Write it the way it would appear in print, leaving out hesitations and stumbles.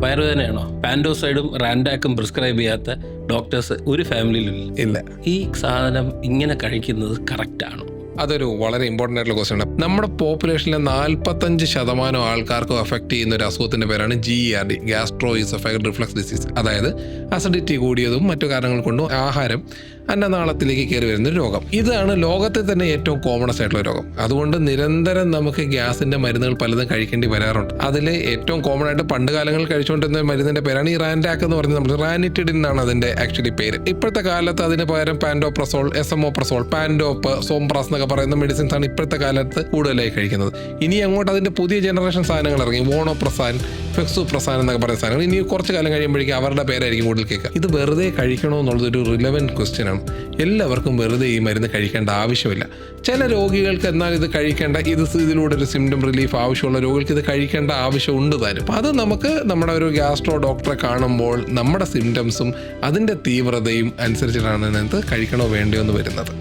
വയറുവേദനയാണോ? പാൻഡോസൈഡും റാൻഡാക്കും prescribe ചെയ്യാത്ത doctors ഒരു ഫാമിലിയിലും ഇല്ല. ഈ സാധനം ഇങ്ങനെ കഴിക്കുന്നത് കറക്റ്റാണോ? അതൊരു വളരെ ഇമ്പോർട്ടൻ്റ് ആയിട്ടുള്ള ക്വസ്റ്റ്യൻ ആണ്. നമ്മുടെ പോപ്പുലേഷനിലെ 45% ആൾക്കാർക്കും അഫക്റ്റ് ചെയ്യുന്ന ഒരു അസുഖത്തിന്റെ പേരാണ് GERD, gastro oesophageal reflux disease. അതായത് അസിഡിറ്റി കൂടിയതും മറ്റു കാരണങ്ങൾ കൊണ്ടും ആഹാരം അന്നനാളത്തിലേക്ക് കയറി വരുന്ന ഒരു രോഗം. ഇതാണ് ലോകത്തിൽ തന്നെ ഏറ്റവും കോമണസ് ആയിട്ടുള്ള രോഗം. അതുകൊണ്ട് നിരന്തരം നമുക്ക് ഗ്യാസിന്റെ മരുന്നുകൾ പലതും കഴിക്കേണ്ടി വരാറുണ്ട്. അതിൽ ഏറ്റവും കോമൺ ആയിട്ട് പണ്ട് കാലങ്ങളിൽ കഴിച്ചുകൊണ്ടിരുന്ന മരുന്നിന്റെ പേരാണ് ഈ റാൻഡാക്ക് എന്ന് പറയുന്നത്. നമ്മൾ റാനിറ്റിഡിൻ എന്നാണ് അതിന്റെ ആക്ച്വലി പേര്. ഇപ്പോഴത്തെ കാലത്ത് അതിന് പകരം പാൻഡോപ്രസോൾ, എസമോപ്രസോൾ, പാൻഡോപ്പ്, സോംപ്രാസ് എന്നൊക്കെ പറയുന്ന മെഡിസിൻസ് ആണ് ഇപ്പോഴത്തെ കാലത്ത് കൂടുതലായി കഴിക്കുന്നത്. ഇനി അങ്ങോട്ട് അതിന്റെ പുതിയ ജനറേഷൻ സാധനങ്ങൾ ഇറങ്ങി. വോണോപ്രസാൻ, ഫെക്സുപ്രസാൻ എന്നൊക്കെ പറയുന്ന സാധനങ്ങൾ ഇനി കുറച്ച് കാലം കഴിയുമ്പോഴേക്കും അവരുടെ പേരായിരിക്കും കൂടുതൽ കേൾക്കുക. ഇത് വെറുതെ കഴിക്കണോ എന്നുള്ളതൊരു റിലവൻറ്റ് ക്വസ്റ്റ്യൻ ആണ്. എല്ലാവർക്കും വെറുതെ ഈ മരുന്ന് കഴിക്കേണ്ട ആവശ്യമില്ല. ചില രോഗികൾക്ക് എന്നാൽ ഇത് കഴിക്കേണ്ട, ഇതിലൂടെ ഒരു സിംറ്റം റിലീഫ് ആവശ്യമുള്ള രോഗികൾക്ക് ഇത് കഴിക്കേണ്ട ആവശ്യമുണ്ട് താനും. അപ്പം അത് നമുക്ക് നമ്മുടെ ഒരു ഗ്യാസ്ട്രോ ഡോക്ടറെ കാണുമ്പോൾ നമ്മുടെ സിംറ്റംസും അതിൻ്റെ തീവ്രതയും അനുസരിച്ചിട്ടാണ് ഇതിനകത്ത് കഴിക്കണോ വേണ്ടയോ എന്ന് വരുന്നത്.